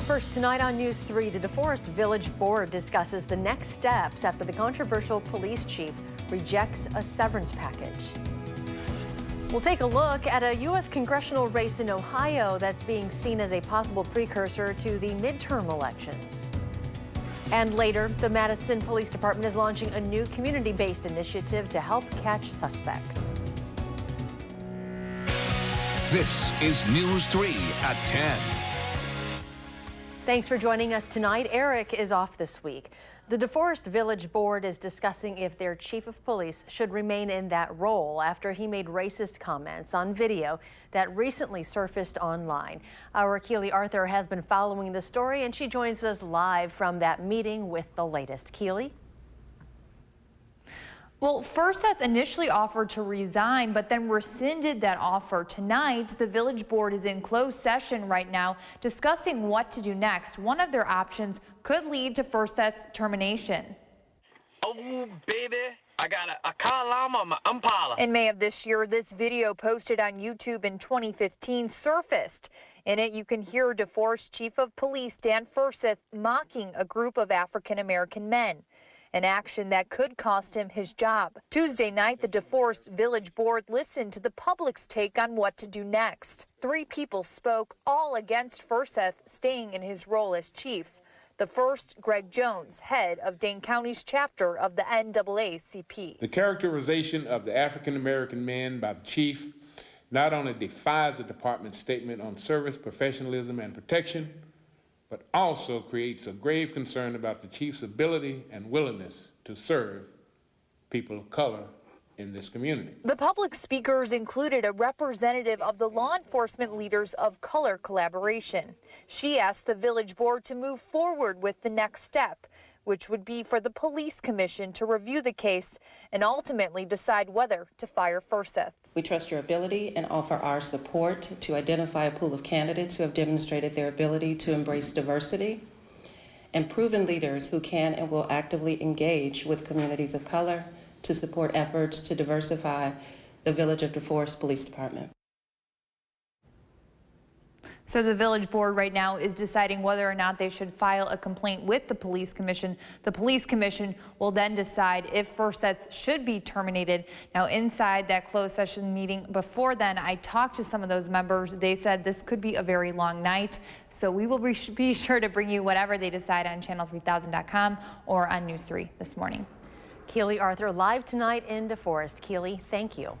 First tonight on News 3, the DeForest Village Board discusses the next steps after the controversial police chief rejects a severance package. We'll take a look at a U.S. congressional race in Ohio that's being seen as a possible precursor to the midterm elections. And later, the Madison Police Department is launching a new community-based initiative to help catch suspects. This is News 3 at 10. Thanks for joining us tonight. Eric is off this week. The DeForest Village Board is discussing if their chief of police should remain in that role after he made racist comments on video that recently surfaced online. Our Keely Arthur has been following the story, and she joins us live from that meeting with the latest. Keely? Well, Furseth initially offered to resign, but then rescinded that offer. Tonight, the village board is in closed session right now discussing what to do next. One of their options could lead to Furseth's termination. Oh, baby, I got a car alarm on my Impala. In May of this year, this video posted on YouTube in 2015 surfaced. In it, you can hear DeForest Chief of Police Dan Furseth mocking a group of African-American men. An action that could cost him his job. Tuesday night, the DeForest Village Board listened to the public's take on what to do next. 3 people spoke, all against Furseth staying in his role as chief. The first, Greg Jones, head of Dane County's chapter of the NAACP. The characterization of the African-American man by the chief not only defies the department's statement on service, professionalism, and protection, but also creates a grave concern about the chief's ability and willingness to serve people of color in this community. The public speakers included a representative of the Law Enforcement Leaders of Color Collaboration. She asked the village board to move forward with the next step, which would be for the police commission to review the case and ultimately decide whether to fire Furseth. We trust your ability and offer our support to identify a pool of candidates who have demonstrated their ability to embrace diversity and proven leaders who can and will actively engage with communities of color to support efforts to diversify the Village of DeForest Police Department. So the village board right now is deciding whether or not they should file a complaint with the police commission. The police commission will then decide if Furseth should be terminated. Now, inside that closed session meeting before then, I talked to some of those members. They said this could be a very long night. So we will be sure to bring you whatever they decide on channel3000.com or on News 3 this morning. Keely Arthur live tonight in DeForest. Keely, thank you.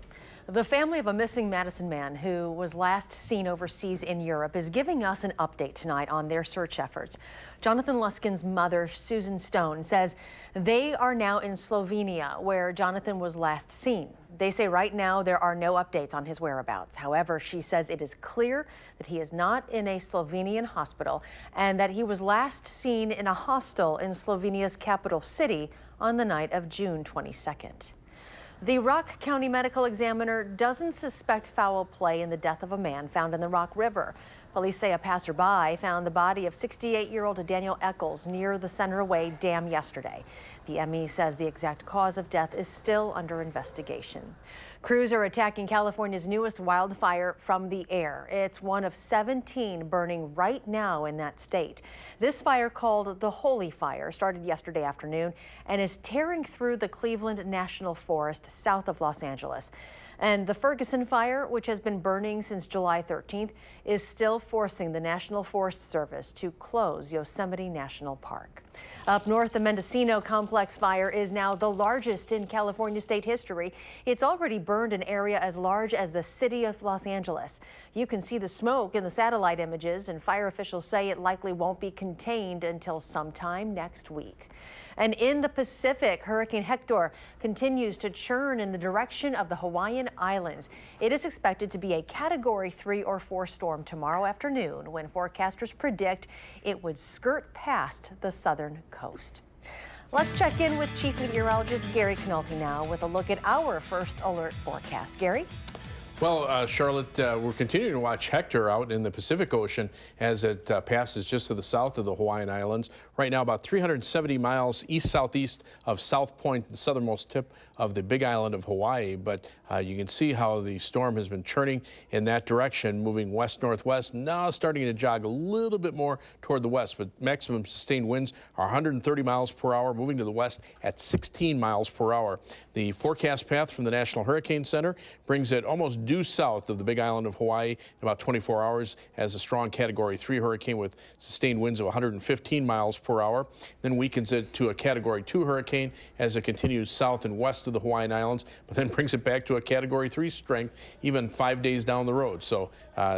The family of a missing Madison man who was last seen overseas in Europe is giving us an update tonight on their search efforts. Jonathan Luskin's mother, Susan Stone, says they are now in Slovenia, where Jonathan was last seen. They say right now there are no updates on his whereabouts. However, she says it is clear that he is not in a Slovenian hospital and that he was last seen in a hostel in Slovenia's capital city on the night of June 22nd. The Rock County Medical Examiner doesn't suspect foul play in the death of a man found in the Rock River. Police say a passerby found the body of 68-year-old Daniel Eccles near the Centerway Dam yesterday. The ME says the exact cause of death is still under investigation. Crews are attacking California's newest wildfire from the air. It's one of 17 burning right now in that state. This fire, called the Holy Fire, started yesterday afternoon and is tearing through the Cleveland National Forest south of Los Angeles. And the Ferguson fire, which has been burning since July 13th, is still forcing the National Forest Service to close Yosemite National Park. Up north, the Mendocino Complex fire is now the largest in California state history. It's already burned an area as large as the city of Los Angeles. You can see the smoke in the satellite images, and fire officials say it likely won't be contained until sometime next week. And in the Pacific, Hurricane Hector continues to churn in the direction of the Hawaiian Islands. It is expected to be a Category 3 or 4 storm tomorrow afternoon, when forecasters predict it would skirt past the southern coast. Let's check in with Chief Meteorologist Gary Canalti now with a look at our first alert forecast. Gary? Well, Charlotte, we're continuing to watch Hector out in the Pacific Ocean as it passes just to the south of the Hawaiian Islands. Right now, about 370 miles east-southeast of South Point, the southernmost tip of the Big Island of Hawaii. But you can see how the storm has been churning in that direction, moving west-northwest, now starting to jog a little bit more toward the west. But maximum sustained winds are 130 miles per hour, moving to the west at 16 miles per hour. The forecast path from the National Hurricane Center brings it almost due south of the Big Island of Hawaii in about 24 hours as a strong Category 3 hurricane with sustained winds of 115 miles per hour. Then weakens it to a Category 2 hurricane as it continues south and west of the Hawaiian Islands, but then brings it back to a Category 3 strength even 5 days down the road. So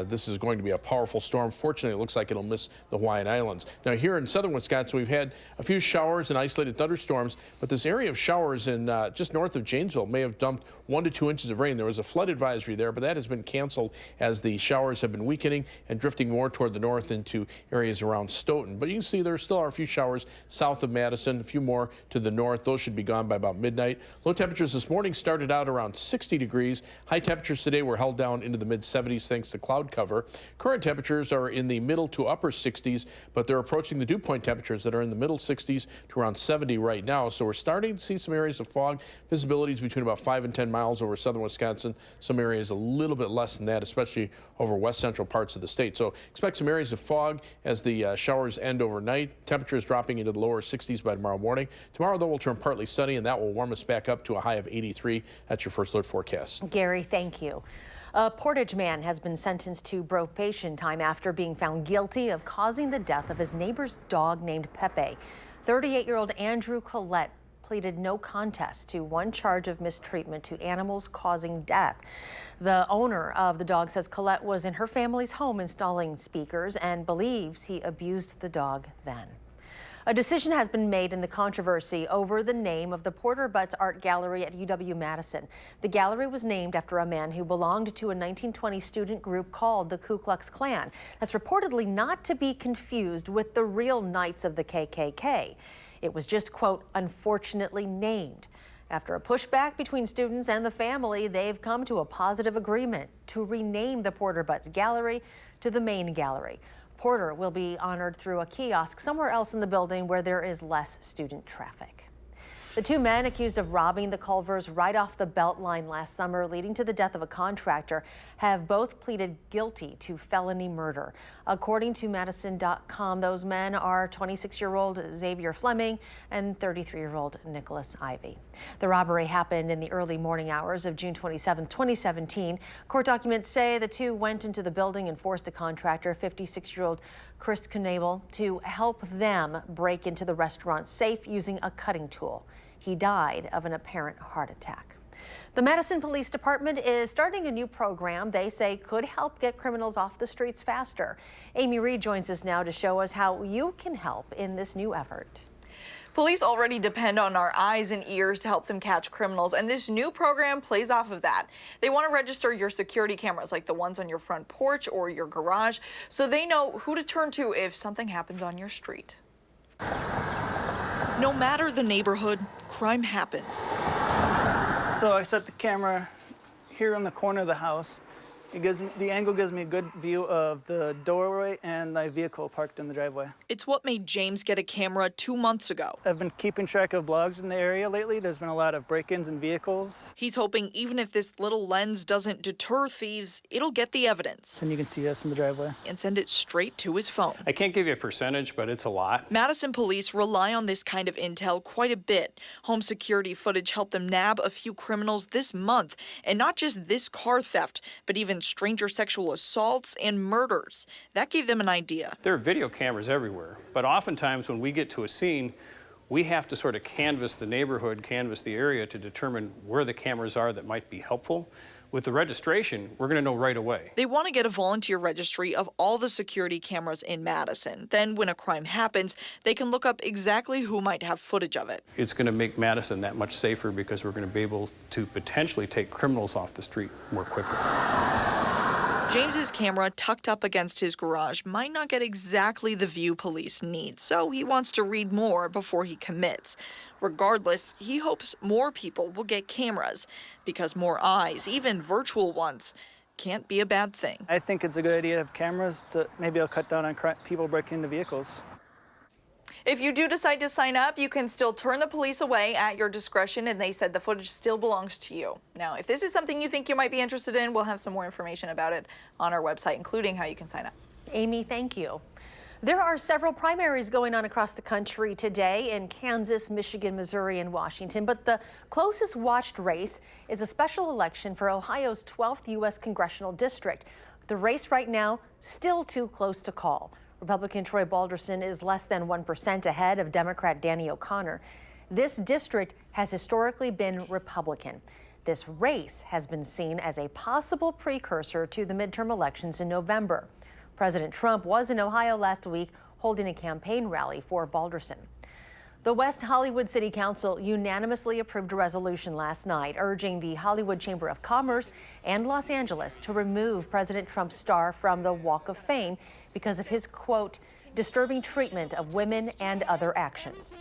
this is going to be a powerful storm. Fortunately, it looks like it'll miss the Hawaiian Islands. Now here in southern Wisconsin, we've had a few showers and isolated thunderstorms, but this area of showers in just north of Janesville may have dumped 1 to 2 inches of rain. There was a flood advisory there, but that has been canceled as the showers have been weakening and drifting more toward the north into areas around Stoughton. But you can see there still are a few showers south of Madison, a few more to the north. Those should be gone by about midnight. Low temperatures this morning started out around 60 degrees. High temperatures today were held down into the mid-70s thanks to cloud cover. Current temperatures are in the middle to upper 60s, but they're approaching the dew point temperatures that are in the middle 60s to around 70 right now. So we're starting to see some areas of fog. Visibility is between about 5 and 10 miles over southern Wisconsin. Some areas a little bit less than that, especially over west central parts of the state. So expect some areas of fog as the showers end overnight. Temperatures dropping into the lower 60s by tomorrow morning. Tomorrow, though, will turn partly sunny, and that will warm us back up to a high of 83. That's your first alert forecast. Gary, thank you. A Portage man has been sentenced to probation time after being found guilty of causing the death of his neighbor's dog named Pepe. 38-year-old Andrew Collette pleaded no contest to one charge of mistreatment to animals causing death. The owner of the dog says Collette was in her family's home installing speakers and believes he abused the dog then. A decision has been made in the controversy over the name of the Porter Butts Art Gallery at UW-Madison. The gallery was named after a man who belonged to a 1920 student group called the Ku Klux Klan. That's reportedly not to be confused with the real Knights of the KKK. It was just, quote, unfortunately named. After a pushback between students and the family, they've come to a positive agreement to rename the Porter Butts Gallery to the Main Gallery. Porter will be honored through a kiosk somewhere else in the building where there is less student traffic. The two men accused of robbing the Culvers right off the Beltline last summer, leading to the death of a contractor, have both pleaded guilty to felony murder. According to Madison.com, those men are 26-year-old Xavier Fleming and 33-year-old Nicholas Ivy. The robbery happened in the early morning hours of June 27, 2017. Court documents say the two went into the building and forced a contractor, 56-year-old Chris Knable, to help them break into the restaurant safe using a cutting tool. He died of an apparent heart attack. The Madison Police Department is starting a new program they say could help get criminals off the streets faster. Amy Reed joins us now to show us how you can help in this new effort. Police already depend on our eyes and ears to help them catch criminals, and this new program plays off of that. They want to register your security cameras, like the ones on your front porch or your garage, so they know who to turn to if something happens on your street. No matter the neighborhood, crime happens. So I set the camera here in the corner of the house. The angle gives me a good view of the doorway and my vehicle parked in the driveway. It's what made James get a camera 2 months ago. I've been keeping track of blogs in the area lately. There's been a lot of break-ins in vehicles. He's hoping even if this little lens doesn't deter thieves, it'll get the evidence. And you can see us in the driveway. And send it straight to his phone. I can't give you a percentage, but it's a lot. Madison police rely on this kind of intel quite a bit. Home security footage helped them nab a few criminals this month. And not just this car theft, but even stranger sexual assaults and murders. That gave them an idea. There are video cameras everywhere, but oftentimes when we get to a scene, we have to sort of canvass the neighborhood, canvass the area to determine where the cameras are that might be helpful. With the registration, we're going to know right away. They want to get a volunteer registry of all the security cameras in Madison. Then when a crime happens, they can look up exactly who might have footage of it. It's going to make Madison that much safer because we're going to be able to potentially take criminals off the street more quickly. James's camera tucked up against his garage might not get exactly the view police need, so he wants to read more before he commits. Regardless, he hopes more people will get cameras, because more eyes, even virtual ones, can't be a bad thing. I think it's a good idea to have cameras to maybe it'll cut down on people breaking into vehicles. If you do decide to sign up, you can still turn the police away at your discretion, and they said the footage still belongs to you. Now, if this is something you think you might be interested in, we'll have some more information about it on our website, including how you can sign up. Amy, thank you. There are several primaries going on across the country today in Kansas, Michigan, Missouri, and Washington, but the closest watched race is a special election for Ohio's 12th U.S. congressional district. The race right now still too close to call. Republican Troy Balderson is less than 1% ahead of Democrat Danny O'Connor. This district has historically been Republican. This race has been seen as a possible precursor to the midterm elections in November. President Trump was in Ohio last week holding a campaign rally for Balderson. The West Hollywood City Council unanimously approved a resolution last night urging the Hollywood Chamber of Commerce and Los Angeles to remove President Trump's star from the Walk of Fame because of his, quote, disturbing treatment of women and other actions.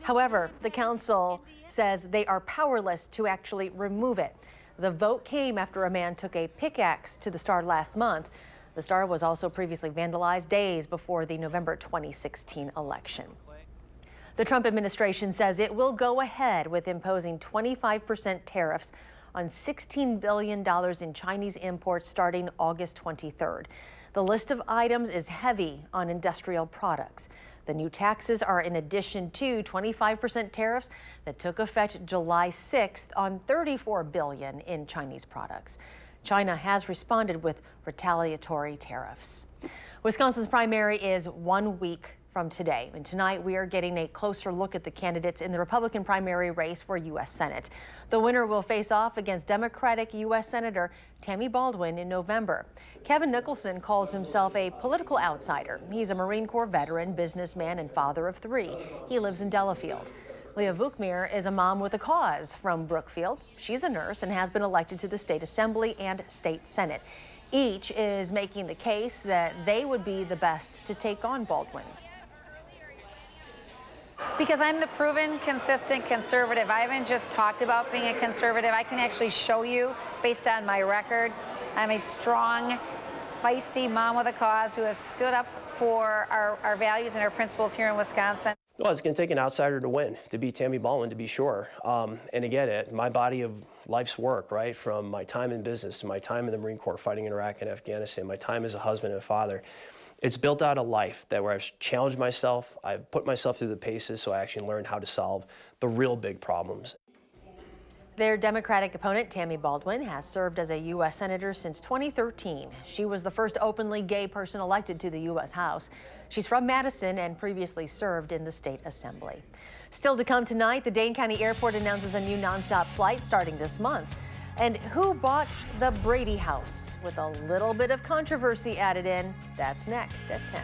However, the council says they are powerless to actually remove it. The vote came after a man took a pickaxe to the star last month. The star was also previously vandalized days before the November 2016 election. The Trump administration says it will go ahead with imposing 25% tariffs on $16 billion in Chinese imports starting August 23rd. The list of items is heavy on industrial products. The new taxes are in addition to 25% tariffs that took effect July 6th on $34 billion in Chinese products. China has responded with retaliatory tariffs. Wisconsin's primary is 1 week from today, and tonight we are getting a closer look at the candidates in the Republican primary race for U.S. Senate. The winner will face off against Democratic U.S. Senator Tammy Baldwin in November. Kevin Nicholson calls himself a political outsider. He's a Marine Corps veteran, businessman, and father of 3. He lives in Delafield. Leah Vukmir is a mom with a cause from Brookfield. She's a nurse and has been elected to the state assembly and state senate. Each is making the case that they would be the best to take on Baldwin. Because I'm the proven, consistent conservative. I haven't just talked about being a conservative. I can actually show you, based on my record, I'm a strong, feisty mom with a cause who has stood up for our values and our principles here in Wisconsin. Well, it's going to take an outsider to win, to beat Tammy Baldwin, to be sure. And again, my body of life's work, right, from my time in business to my time in the Marine Corps fighting in Iraq and Afghanistan, my time as a husband and a father, it's built out a life where I've challenged myself, I've put myself through the paces so I actually learned how to solve the real big problems. Their Democratic opponent, Tammy Baldwin, has served as a U.S. Senator since 2013. She was the first openly gay person elected to the U.S. House. She's from Madison and previously served in the state assembly. Still to come tonight, the Dane County Airport announces a new nonstop flight starting this month. And who bought the Brady House? With a little bit of controversy added in. That's next at 10.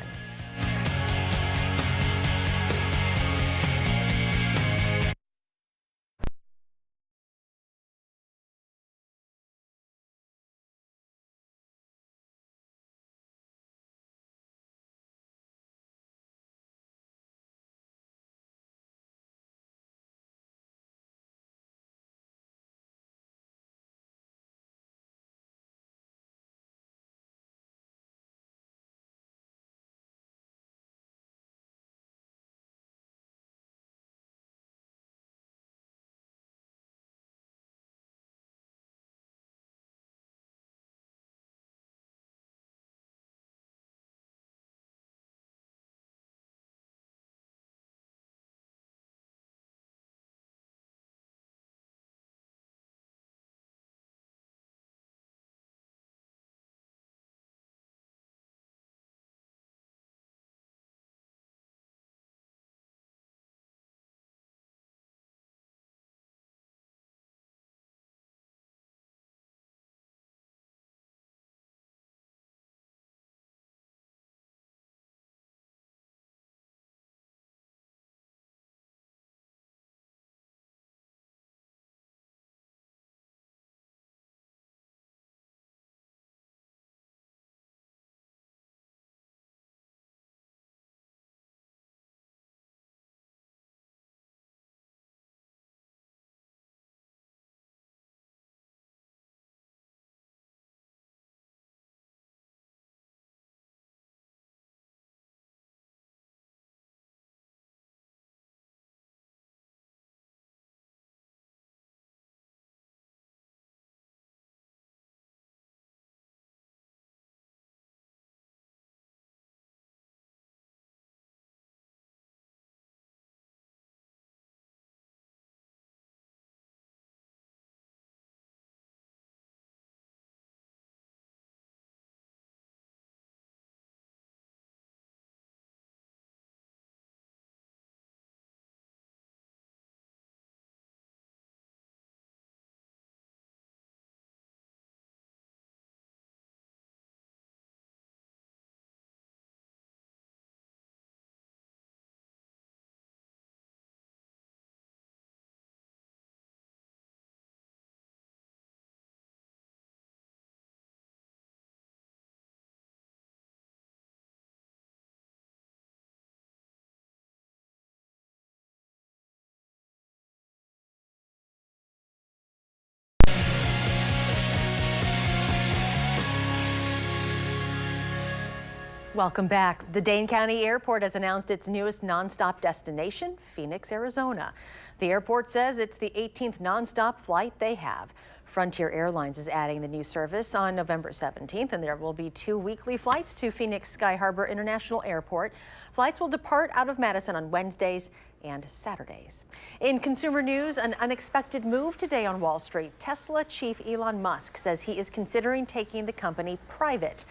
Welcome back. The Dane County Airport has announced its newest nonstop destination, Phoenix, Arizona. The airport says it's the 18th nonstop flight they have. Frontier Airlines is adding the new service on November 17th, and there will be 2 weekly flights to Phoenix Sky Harbor International Airport. Flights will depart out of Madison on Wednesdays and Saturdays. In consumer news, an unexpected move today on Wall Street. Tesla chief Elon Musk says he is considering taking the company private.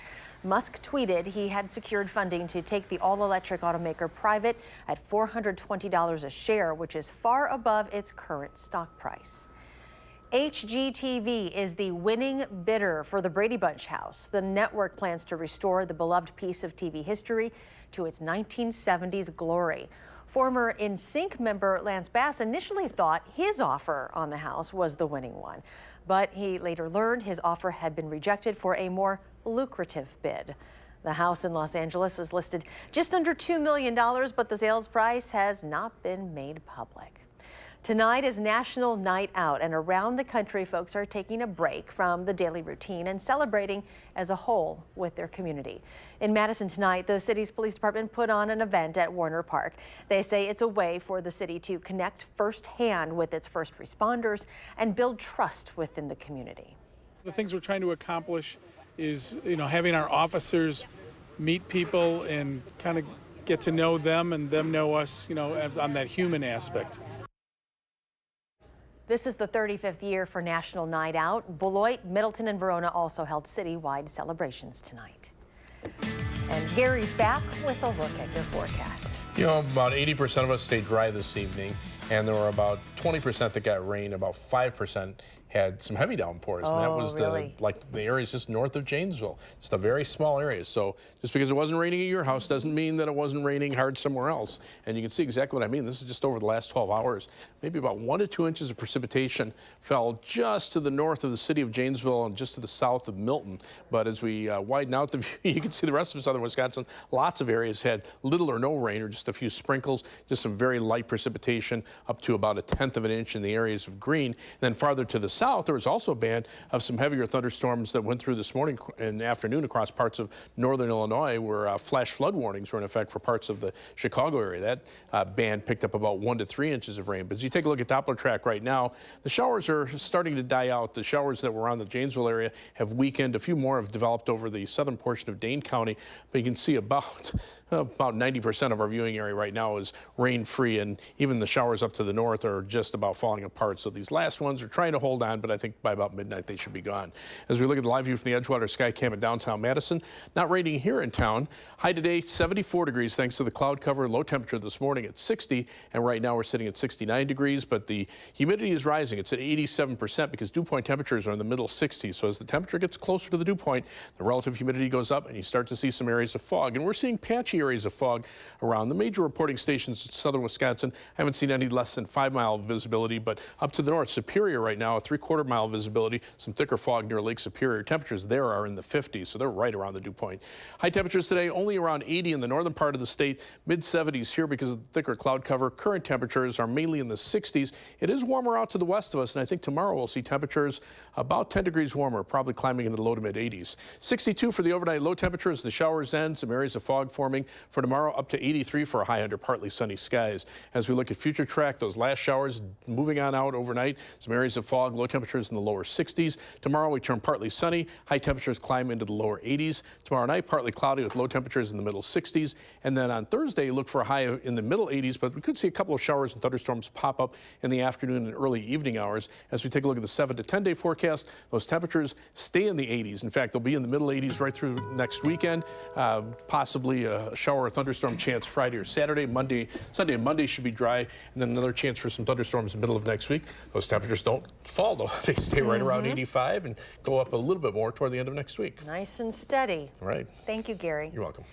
Musk tweeted he had secured funding to take the all-electric automaker private at $420 a share, which is far above its current stock price. HGTV is the winning bidder for the Brady Bunch house. The network plans to restore the beloved piece of TV history to its 1970s glory. Former NSYNC member Lance Bass initially thought his offer on the house was the winning one, but he later learned his offer had been rejected for a more lucrative bid. The house in Los Angeles is listed just under $2 million, but the sales price has not been made public. Tonight is National Night Out, and around the country, folks are taking a break from the daily routine and celebrating as a whole with their community. In Madison tonight, the city's police department put on an event at Warner Park. They say it's a way for the city to connect firsthand with its first responders and build trust within the community. The things we're trying to accomplish is, having our officers meet people and kind of get to know them and them know us, on that human aspect. This is the 35th year for National Night Out. Beloit, Middleton, and Verona also held citywide celebrations tonight. And Gary's back with a look at your forecast. About 80% of us stayed dry this evening, and there were about 20% that got rain. About 5% had some heavy downpours, and that was really? the areas just north of Janesville, just a very small area. So just because it wasn't raining at your house doesn't mean that it wasn't raining hard somewhere else. And you can see exactly what I mean. This is just over the last 12 hours. Maybe about 1 to 2 inches of precipitation fell just to the north of the city of Janesville and just to the south of Milton. But as we widen out the view, you can see the rest of southern Wisconsin. Lots of areas had little or no rain, or just a few sprinkles, just some very light precipitation up to about 1/10 of an inch in the areas of green. And then farther to the south, there was also a band of some heavier thunderstorms that went through this morning and afternoon across parts of northern Illinois, where flash flood warnings were in effect for parts of the Chicago area. That band picked up about 1 to 3 inches of rain. But as you take a look at Doppler track right now, the showers are starting to die out. The showers that were on the Janesville area have weakened. A few more have developed over the southern portion of Dane County, but you can see about 90% of our viewing area right now is rain-free, and even the showers up to the north are just about falling apart. So these last ones are trying to hold on, but I think by about midnight they should be gone. As we look at the live view from the Edgewater Sky Cam in downtown Madison, not raining here in town. High today, 74 degrees thanks to the cloud cover. Low temperature this morning at 60, and right now we're sitting at 69 degrees, but the humidity is rising. It's at 87% because dew point temperatures are in the middle 60s. So as the temperature gets closer to the dew point, the relative humidity goes up and you start to see some areas of fog. And we're seeing patchy areas of fog around. The major reporting stations in southern Wisconsin haven't seen any less than 5-mile visibility, but up to the north, Superior right now, a 3/4-mile visibility, some thicker fog near Lake Superior. Temperatures there are in the 50s, so they're right around the dew point. High temperatures today only around 80 in the northern part of the state, mid-70s here because of the thicker cloud cover. Current temperatures are mainly in the 60s. It is warmer out to the west of us, and I think tomorrow we'll see temperatures about 10 degrees warmer, probably climbing into the low to mid-80s. 62 for the overnight low temperature as the showers end, some areas of fog forming. For tomorrow, up to 83 for a high under partly sunny skies. As we look at future track, those last showers moving on out overnight, some areas of fog, low temperatures in the lower 60s. Tomorrow we turn partly sunny, high temperatures climb into the lower 80s. Tomorrow night, partly cloudy with low temperatures in the middle 60s. And then on Thursday, look for a high in the middle 80s, but we could see a couple of showers and thunderstorms pop up in the afternoon and early evening hours. As we take a look at the 7 to 10 day forecast, those temperatures stay in the 80s. In fact, they'll be in the middle 80s right through next weekend. Possibly a shower or thunderstorm chance Friday or Saturday. Sunday and Monday should be dry, and then another chance for some thunderstorms in the middle of next week. Those temperatures don't fall, though. They stay right around 85 and go up a little bit more toward the end of next week. Nice and steady. Right. Thank you, Gary. You're welcome.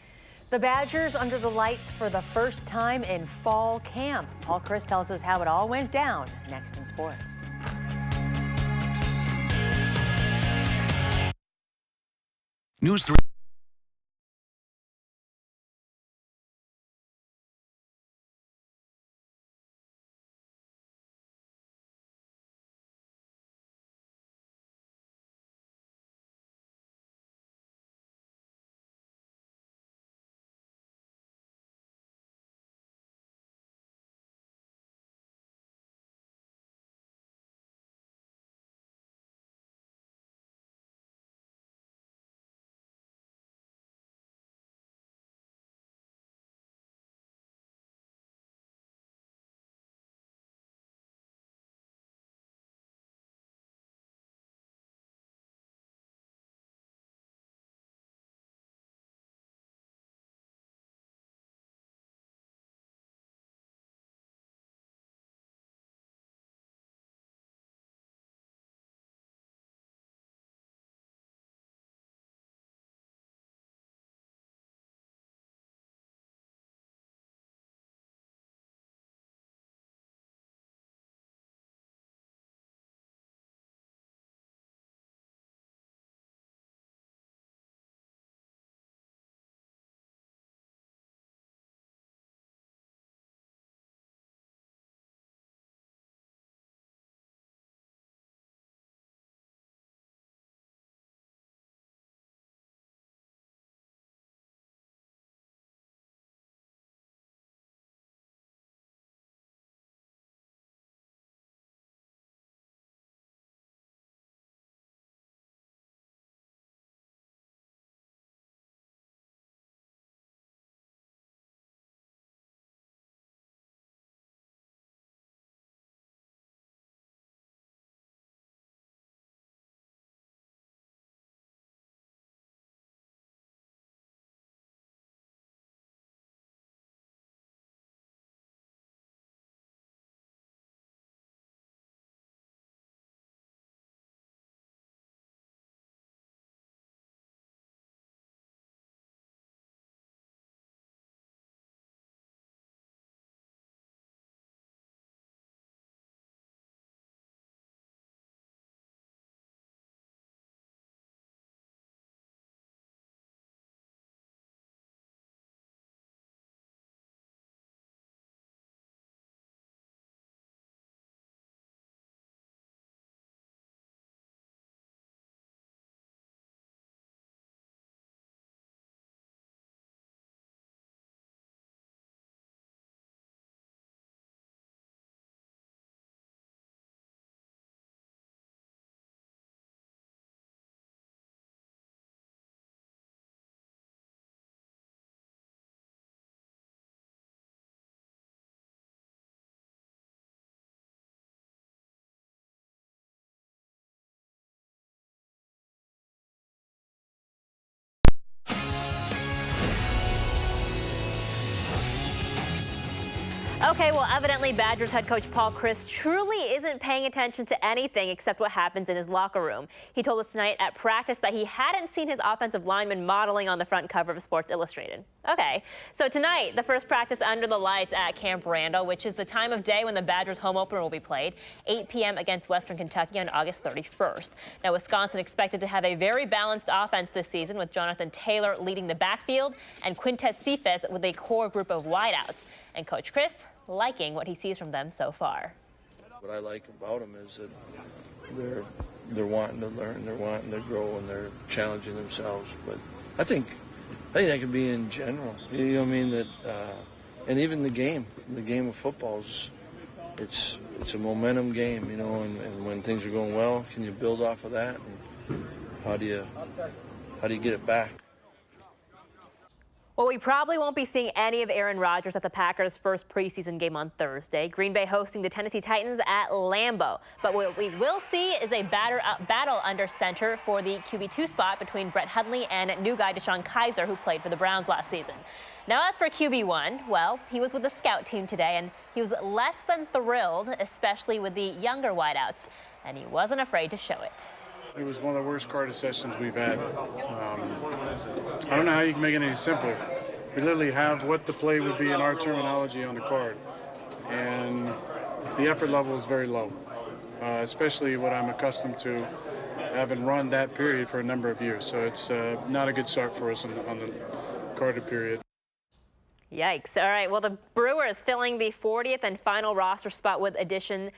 The Badgers under the lights for the first time in fall camp. Paul Chris tells us how it all went down next in sports. News 3. Okay, well, evidently Badgers head coach Paul Chryst truly isn't paying attention to anything except what happens in his locker room. He told us tonight at practice that he hadn't seen his offensive lineman modeling on the front cover of Sports Illustrated. Okay, so tonight, the first practice under the lights at Camp Randall, which is the time of day when the Badgers home opener will be played, 8 p.m. against Western Kentucky on August 31st. Now, Wisconsin expected to have a very balanced offense this season, with Jonathan Taylor leading the backfield and Quintez Cephas with a core group of wideouts. And Coach Chryst liking what he sees from them so far. What I like about them is that they're wanting to learn, they're wanting to grow, and they're challenging themselves. But I think that could be in general. You know what I mean? That and even the game of football is it's a momentum game, you know. And when things are going well, can you build off of that? And how do you get it back? Well, we probably won't be seeing any of Aaron Rodgers at the Packers' first preseason game on Thursday. Green Bay hosting the Tennessee Titans at Lambeau. But what we will see is a battle under center for the QB2 spot between Brett Hundley and new guy Deshaun Kaiser, who played for the Browns last season. Now, as for QB1, well, he was with the scout team today, and he was less than thrilled, especially with the younger wideouts, and he wasn't afraid to show it. It was one of the worst card sessions we've had. I don't know how you can make it any simpler. We literally have what the play would be in our terminology on the card. And the effort level is very low, especially what I'm accustomed to having run that period for a number of years. So it's not a good start for us on the carded period. Yikes. All right. Well, the Brewers filling the 40th and final roster spot with the addition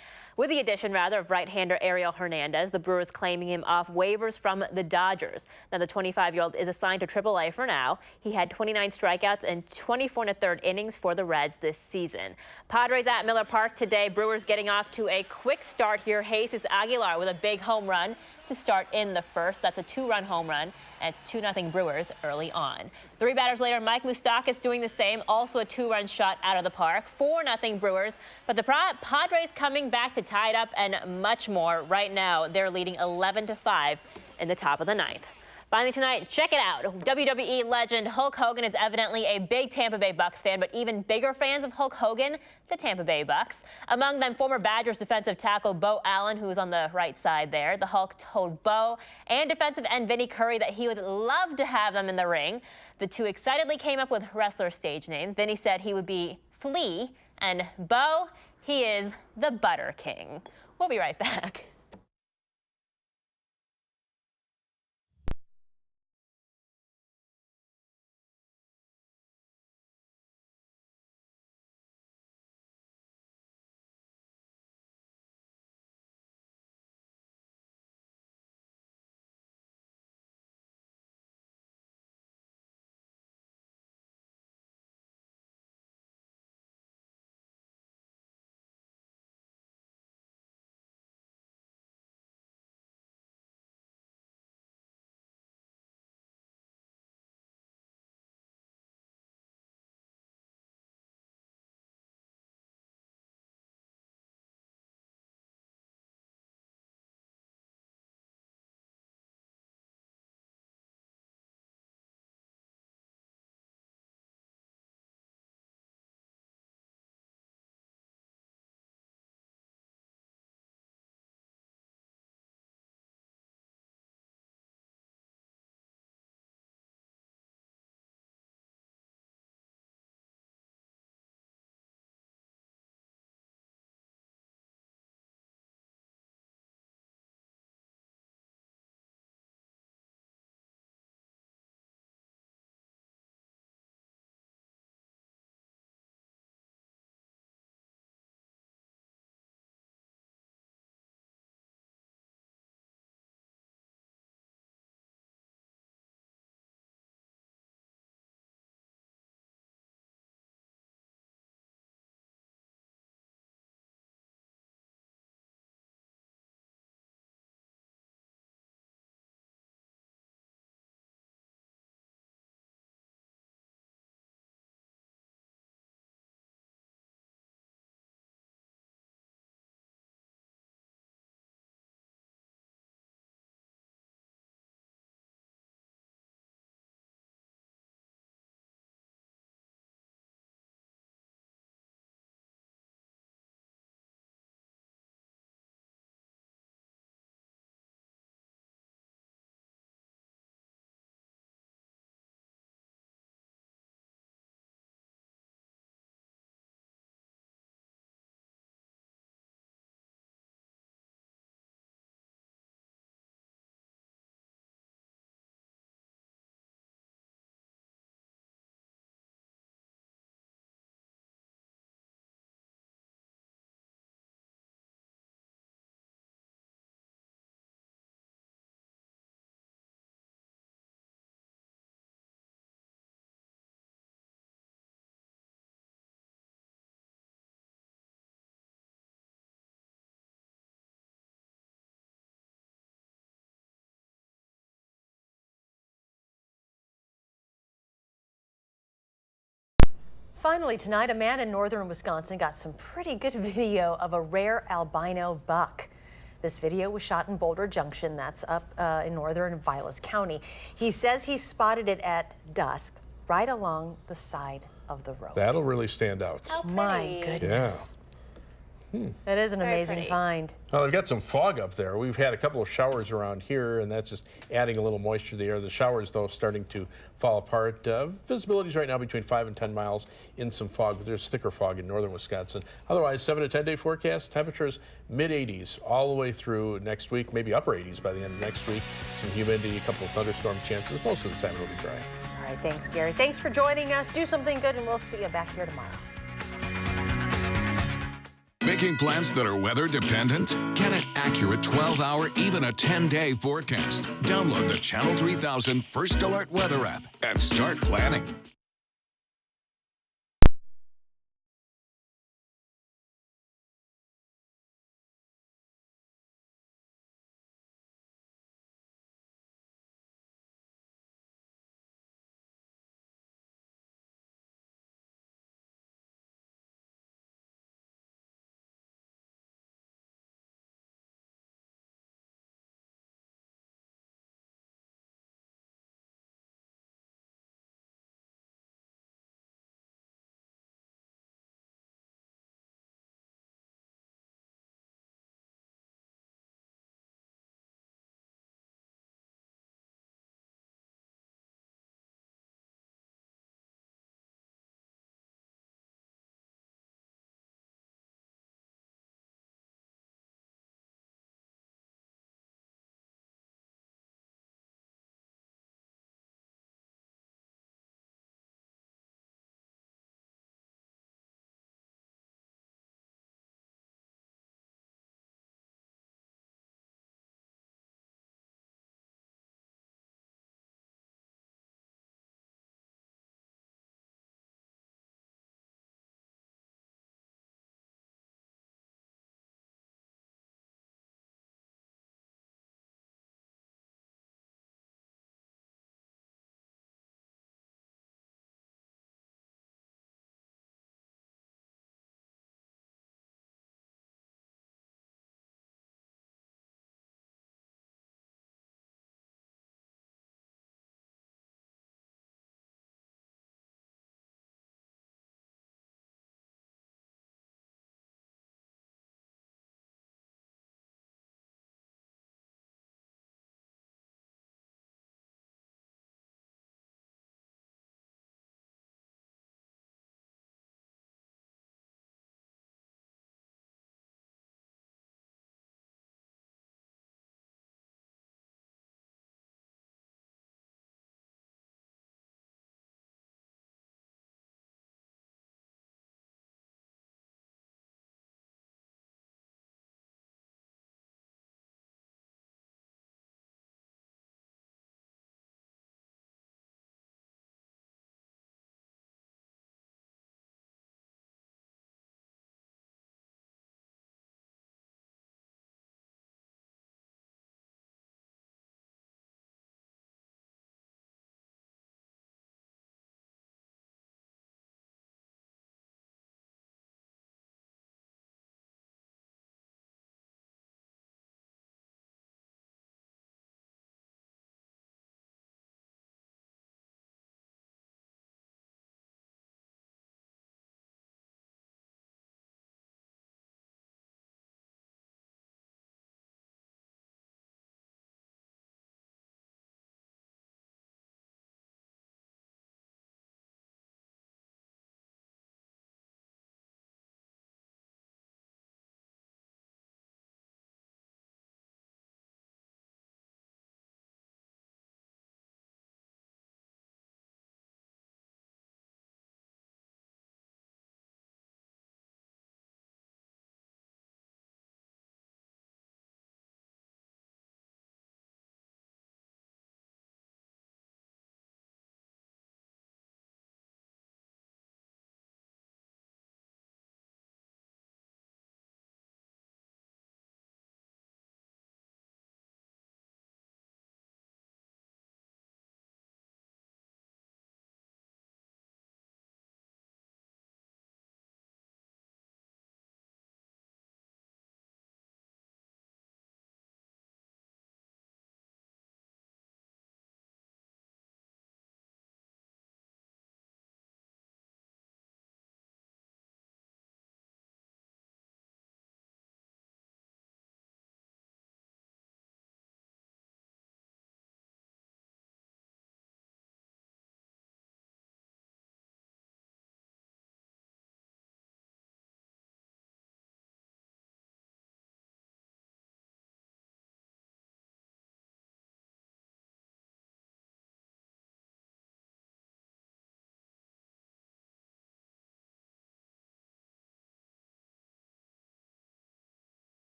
of right-hander Ariel Hernandez. The Brewers claiming him off waivers from the Dodgers. Now, the 25-year-old is assigned to AAA for now. He had 29 strikeouts and 24 1/3 innings for the Reds this season. Padres at Miller Park today. Brewers getting off to a quick start here. Jesus Aguilar with a big home run to start in the first. That's a 2-run home run, and it's 2-0 Brewers early on. 3 batters later, Mike Moustakas doing the same, also a 2-run shot out of the park. 4-0 Brewers, but the Padres coming back to tie it up and much more. Right now, they're leading 11-5 in the top of the 9th. Finally tonight, check it out. WWE legend Hulk Hogan is evidently a big Tampa Bay Bucks fan, but even bigger fans of Hulk Hogan, the Tampa Bay Bucks. Among them, former Badgers defensive tackle Bo Allen, who is on the right side there. The Hulk told Bo and defensive end Vinnie Curry that he would love to have them in the ring. The two excitedly came up with wrestler stage names. Vinnie said he would be Flea, and Bo, he is the Butter King. We'll be right back. Finally tonight, a man in northern Wisconsin got some pretty good video of a rare albino buck. This video was shot in Boulder Junction, that's up in northern Vilas County. He says he spotted it at dusk right along the side of the road. That'll really stand out. How pretty. My goodness. That is an amazing find. Well, they've got some fog up there. We've had a couple of showers around here, and that's just adding a little moisture to the air. The showers, though, starting to fall apart. Visibility is right now between 5 and 10 miles in some fog, but there's thicker fog in northern Wisconsin. Otherwise, 7 to 10 day forecast, temperatures mid-80s all the way through next week, maybe upper 80s by the end of next week. Some humidity, a couple of thunderstorm chances. Most of the time it'll be dry. All right, thanks, Gary. Thanks for joining us. Do something good, and we'll see you back here tomorrow. Making plans that are weather dependent? Get an accurate 12-hour, even a 10-day forecast. Download the Channel 3000 First Alert Weather app and start planning.